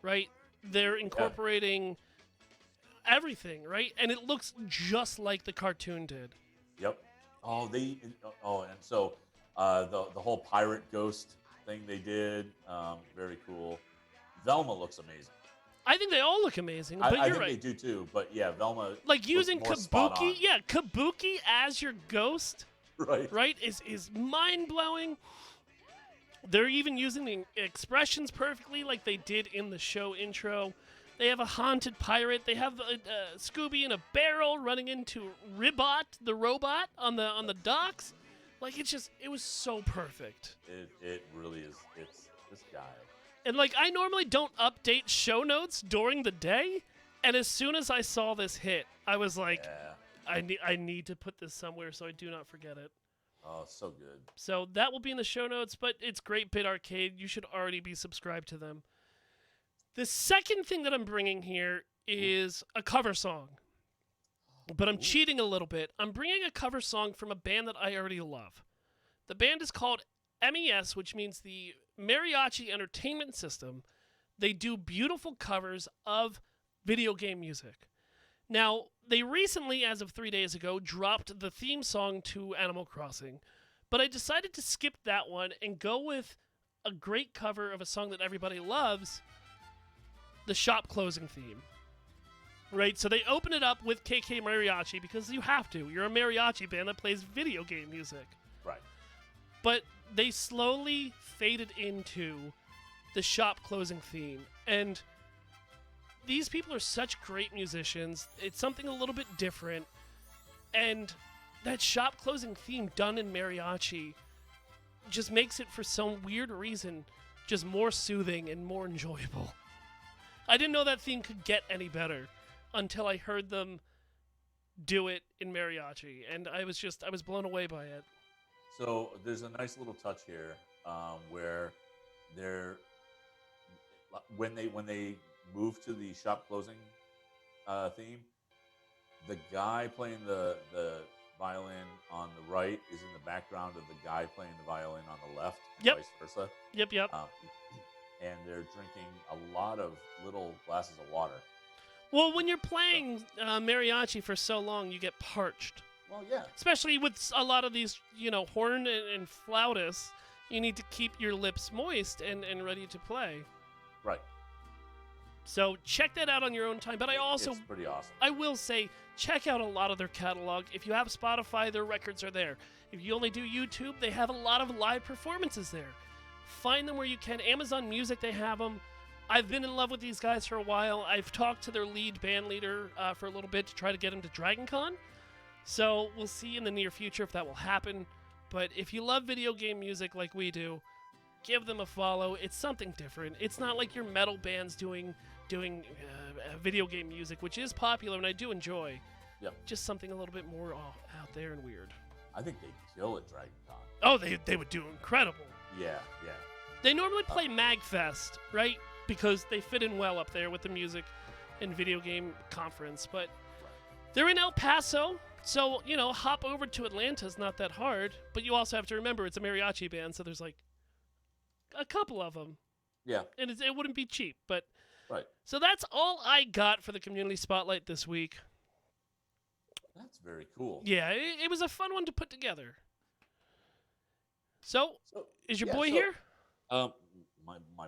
Right? They're incorporating everything, right? And it looks just like the cartoon did. Yep. Oh, and so the whole pirate ghost thing they did, very cool. Velma looks amazing. I think they all look amazing, but I you're think right. they do too, but yeah, Velma Like using looks more spot on. Kabuki, Kabuki as your ghost, right, is mind-blowing. They're even using the expressions perfectly like they did in the show intro. They have a haunted pirate. They have a Scooby in a barrel running into Ribot, the robot, on the docks. Like, it was so perfect. It really is. It's this guy. And, like, I normally don't update show notes during the day, and as soon as I saw this hit, I was like, I need to put this somewhere so I do not forget it. Oh, so good. So that will be in the show notes, but it's Great Bit Arcade. You should already be subscribed to them. The second thing that I'm bringing here is a cover song. But I'm cheating a little bit. I'm bringing a cover song from a band that I already love. The band is called MES, which means the Mariachi Entertainment System. They do beautiful covers of video game music. Now, they recently, as of 3 days ago, dropped the theme song to Animal Crossing. But I decided to skip that one and go with a great cover of a song that everybody loves, the shop closing theme. Right, so they open it up with KK Mariachi because you have to. You're a mariachi band that plays video game music. Right. But they slowly faded into the shop closing theme. And these people are such great musicians. It's something a little bit different. And that shop closing theme done in mariachi just makes it, for some weird reason, just more soothing and more enjoyable. I didn't know that theme could get any better until I heard them do it in mariachi, and I was blown away by it. So there's a nice little touch here where they're when they move to the shop closing theme, the guy playing the violin on the right is in the background of the guy playing the violin on the left, and Yep. vice versa. Yep. And they're drinking a lot of little glasses of water. Well, when you're playing mariachi for so long, you get parched. Well, yeah. Especially with a lot of these, horn and flautists, you need to keep your lips moist and ready to play. Right. So check that out on your own time. But It's pretty awesome. I will say, check out a lot of their catalog. If you have Spotify, their records are there. If you only do YouTube, they have a lot of live performances there. Find them where you can. Amazon Music, they have them. I've been in love with these guys for a while. I've talked to their lead band leader for a little bit to try to get him to DragonCon. So we'll see in the near future if that will happen. But if you love video game music like we do, give them a follow. It's something different. It's not like your metal bands doing video game music, which is popular and I do enjoy. Yep. Just something a little bit more out there and weird. I think they'd kill at Dragon Con. Oh, they would do incredible. Yeah. They normally play MagFest, right? Because they fit in well up there with the music and video game conference. But they're in El Paso, so, hop over to Atlanta is not that hard. But you also have to remember it's a mariachi band, so there's like a couple of them. Yeah. And it wouldn't be cheap, but... Right. So that's all I got for the Community Spotlight this week. That's very cool. Yeah, it was a fun one to put together. So is your boy here? My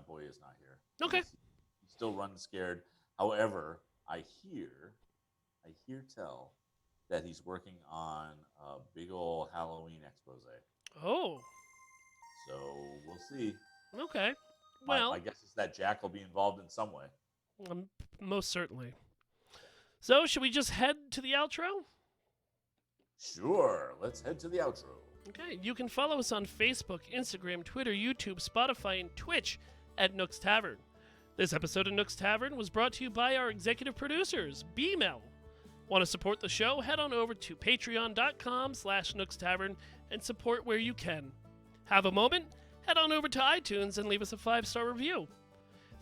boy is not here. Okay. He's still running scared. However, I hear tell that he's working on a big old Halloween expose. Oh. So we'll see. Okay. Well, I guess it's that Jack will be involved in some way. Most certainly. So, should we just head to the outro? Sure. Let's head to the outro. Okay. You can follow us on Facebook, Instagram, Twitter, YouTube, Spotify, and Twitch at Nooks Tavern. This episode of Nooks Tavern was brought to you by our executive producers, B-Mel. Want to support the show? Head on over to patreon.com/Nooks Tavern and support where you can. Have a moment? Head on over to iTunes and leave us a 5-star review.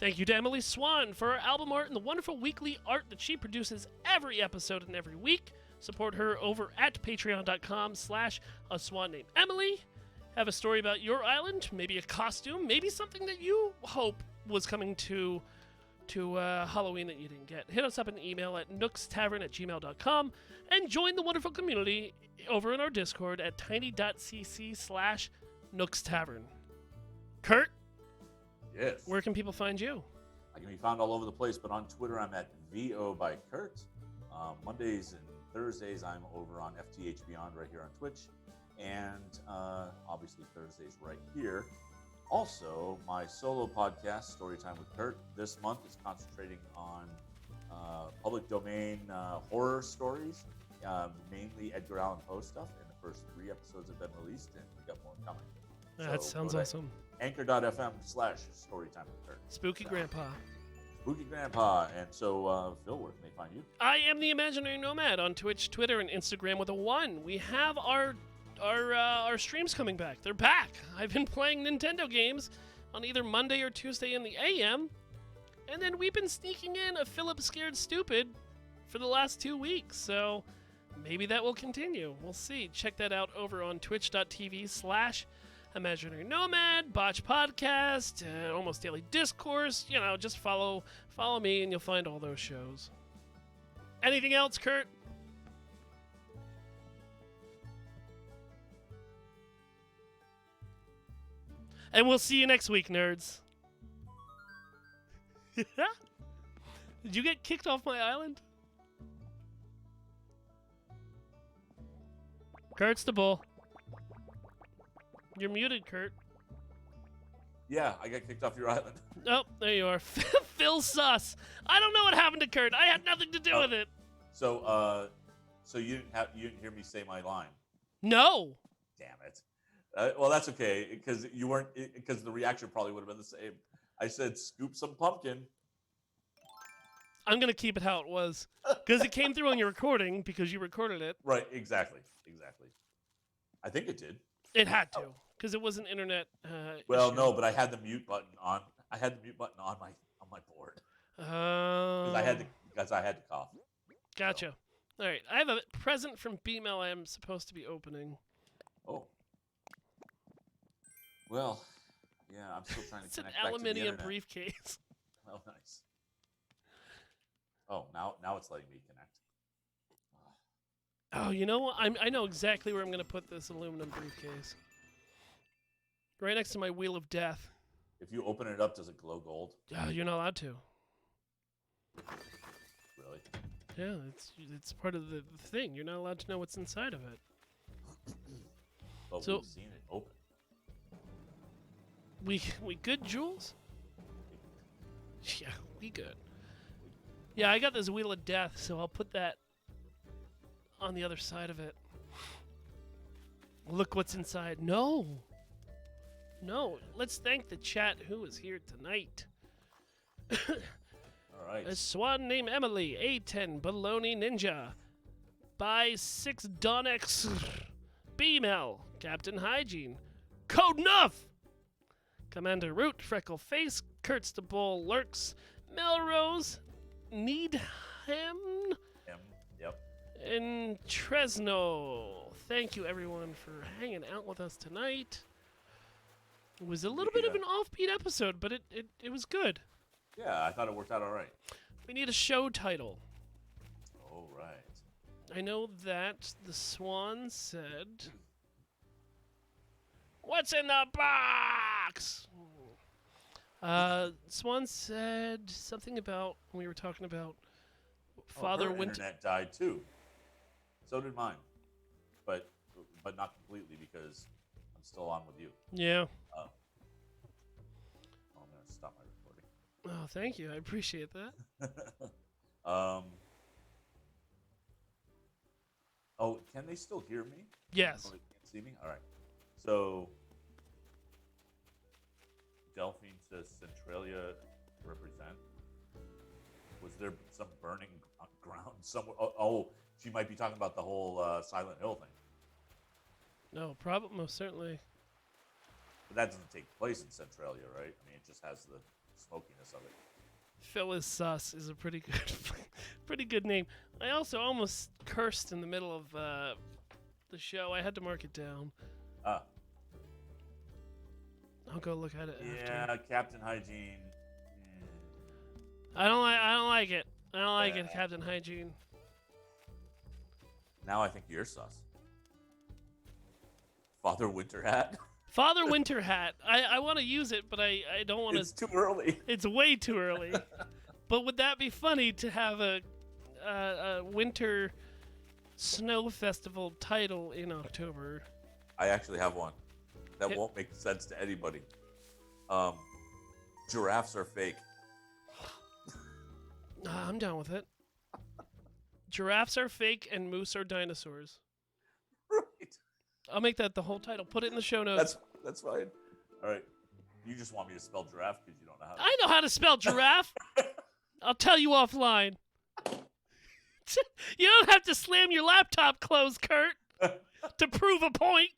Thank you to Emily Swan for our album art and the wonderful weekly art that she produces every episode and every week. Support her over at patreon.com/a swan named Emily. Have a story about your island, maybe a costume, maybe something that you hope was coming to Halloween that you didn't get. Hit us up an email at nookstavern@gmail.com and join the wonderful community over in our Discord at tiny.cc/nookstavern. Kurt? Yes. Where can people find you? I can be found all over the place, but on Twitter I'm at VO by Kurt. Mondays and Thursdays I'm over on FTH Beyond right here on Twitch. And obviously Thursdays right here. Also, my solo podcast, Storytime with Kurt, this month is concentrating on public domain horror stories, mainly Edgar Allan Poe stuff. And the first 3 episodes have been released, and we got more coming. That sounds awesome. Anchor.fm/Storytime with Kurt. Spooky Grandpa. Spooky Grandpa. And so, Phil, where can they find you? I am the Imaginary Nomad on Twitch, Twitter, and Instagram with a 1. We have our streams coming back. They're back. I've been playing Nintendo games on either Monday or Tuesday in the AM, and then we've been sneaking in a Philip Scared Stupid for the last 2 weeks, so maybe that will continue. We'll see. Check that out over on twitch.tv/Imaginary Nomad, Botch Podcast, Almost Daily Discourse. Just follow me and you'll find all those shows. Anything else, Kurt? And we'll see you next week, nerds. Did you get kicked off my island? Kurt's the bull. You're muted, Kurt. Yeah, I got kicked off your island. Oh, there you are. Phil Sus. I don't know what happened to Kurt. I had nothing to do with it. So you didn't hear me say my line. No. Damn it. Well, that's okay because the reaction probably would have been the same. I said, "Scoop some pumpkin." I'm gonna keep it how it was because it came through on your recording because you recorded it. Right. Exactly. I think it did. It had to because it was an internet. Well, issue. no, but I had the mute button on. I had the mute button on my board because I had to cough. Gotcha. All right, I have a present from B-Mail I am supposed to be opening. Oh. Well, yeah, I'm still trying to It's an connect back to the aluminium internet. briefcase. Oh, nice. Oh, now it's letting me connect. Oh, you know what? I know exactly where I'm going to put this aluminum briefcase. Right next to my Wheel of Death. If you open it up, does it glow gold? You're not allowed to. Really? Yeah, it's part of the thing. You're not allowed to know what's inside of it. But So- we've seen it open. We good, Jules? Yeah, we good. Yeah, I got this Wheel of Death, so I'll put that on the other side of it. Look what's inside. No, let's thank the chat who is here tonight. All right. A swan named Emily, A10, Baloney Ninja, By 6 Donex. B-Mel. Captain Hygiene. Code Nuff. Commander Root. Freckle Face. Kurtstable Lurks. Melrose. Need him. Yep. And Tresno. Thank you, everyone, for hanging out with us tonight. It was a little bit of an offbeat episode, but it was good. Yeah, I thought it worked out all right. We need a show title. All right. I know that the Swan said, "What's in the box?" Swan said something about, we were talking about Father her Winter. internet died too. So did mine, but not completely because I'm still on with you. Yeah. I'm gonna stop my recording. Oh, thank you. I appreciate that. Oh, can they still hear me? Yes. Oh, they can't see me? All right. So, Delphine says Centralia represent. Was there some burning ground somewhere? Oh, she might be talking about the whole Silent Hill thing. No, probably, most certainly. But that doesn't take place in Centralia, right? I mean, it just has the smokiness of it. Phyllis Sus is a pretty good name. I also almost cursed in the middle of the show. I had to mark it down. Ah. I'll go look at it Yeah, after. Captain Hygiene. I don't like it. I don't like it, Captain Hygiene. Now I think you're sus. Father Winter Hat. Father Winter Hat. I want to use it, but I don't want to. It's too early. It's way too early. But would that be funny to have a winter snow festival title in October? I actually have one that won't make sense to anybody. Giraffes are fake. I'm down with it. Giraffes are fake and moose are dinosaurs. Right. I'll make that the whole title. Put it in the show notes. That's fine. All right. You just want me to spell giraffe because you don't know how to. I know how to spell giraffe. I'll tell you offline. You don't have to slam your laptop closed, Kurt, to prove a point.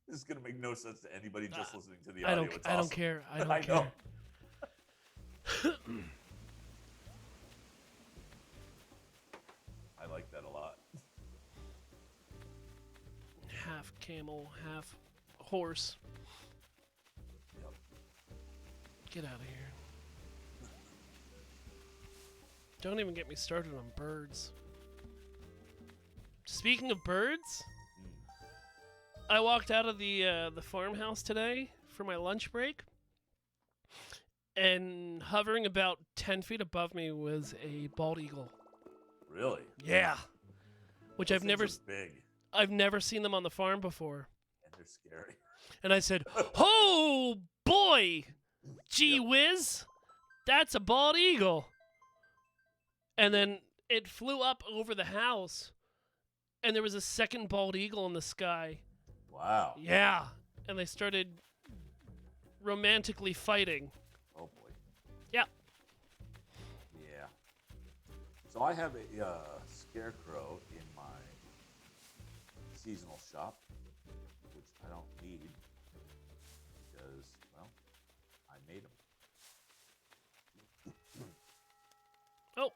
This is going to make no sense to anybody just listening to the audio. It's I don't awesome. care. I don't I care. know. I like that a lot. Half camel, half horse. Yep. Get out of here. Don't even get me started on birds. Speaking of birds, I walked out of the farmhouse today for my lunch break, and hovering about 10 feet above me was a bald eagle. Really? Yeah. Which Those things are big. I've never seen them on the farm before. And they're scary. And I said, "Oh boy, gee whiz, that's a bald eagle." And then it flew up over the house, and there was a second bald eagle in the sky. Wow. Yeah, and they started romantically fighting. Oh boy. Yeah. Yeah. So I have a scarecrow in my seasonal shop, which I don't need because, well, I made them. Oh,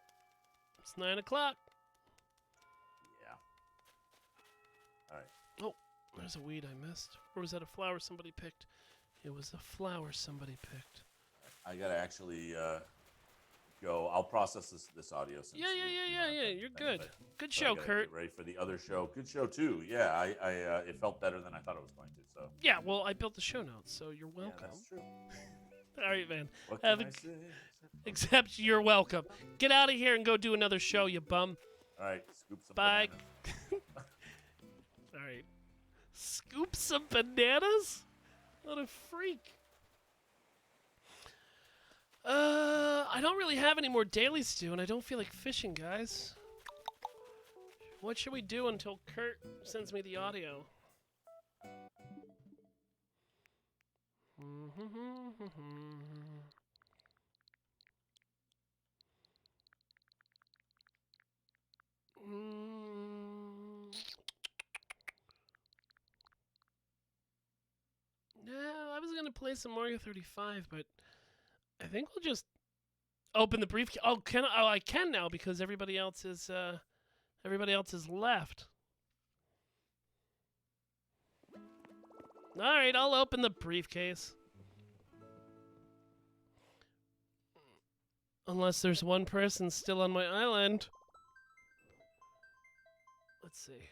it's 9 o'clock. Yeah. All right. Oh, there's a weed I missed. Or was that a flower somebody picked? It was a flower somebody picked. I gotta actually go. I'll process this audio. Since Yeah. You're thing, good. but- Good but I show, gotta Kurt. Get ready for the other show. Good show too. Yeah, I it felt better than I thought it was going to. So Yeah, well, I built the show notes, so you're yeah, welcome. that's true. All right, man. What Have can a- I say? Except you're welcome. Get out of here and go do another show, you bum. All right, scoop some Bye. bananas. All right. Scoop some bananas? What a freak. I don't really have any more dailies to do, and I don't feel like fishing, guys. What should we do until Kurt sends me the audio? No, I was gonna play some Mario 35, but I think we'll just open the briefcase. Oh, can I? Oh, I can now because everybody else is left. All right, I'll open the briefcase. Unless there's one person still on my island. Let's see.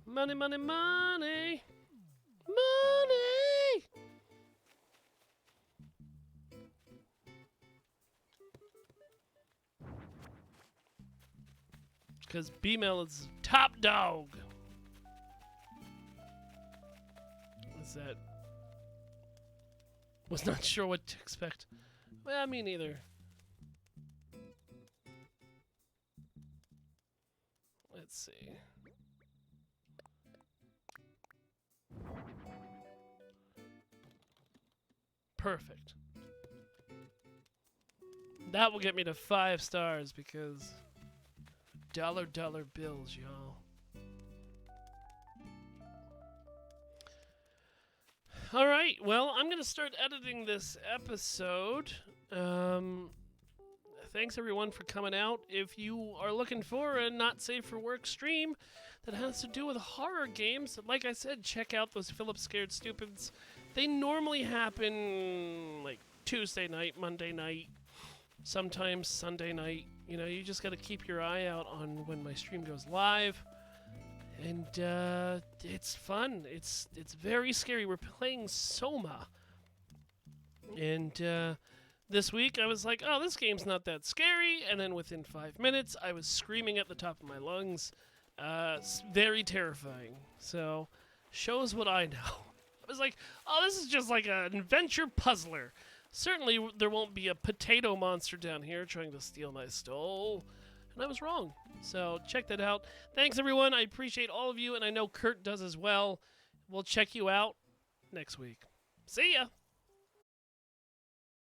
Money, money, money! Money! Because B-Mail is top dog. What's that? Was not sure what to expect. Well, me neither. Let's see. Perfect. That will get me to 5 stars because dollar bills, y'all. All right, well, I'm going to start editing this episode. Thanks, everyone, for coming out. If you are looking for a not safe for work stream that has to do with horror games, like I said, check out those Philip Scared Stupids. They normally happen like Tuesday night, Monday night, sometimes Sunday night. You know, you just got to keep your eye out on when my stream goes live. And it's fun. It's very scary. We're playing Soma. And this week I was like, oh, this game's not that scary. And then within 5 minutes, I was screaming at the top of my lungs. Very terrifying. So, shows what I know. I was like, oh, this is just like an adventure puzzler. Certainly there won't be a potato monster down here trying to steal my stole. And I was wrong. So check that out. Thanks, everyone. I appreciate all of you, and I know Kurt does as well. We'll check you out next week. See ya!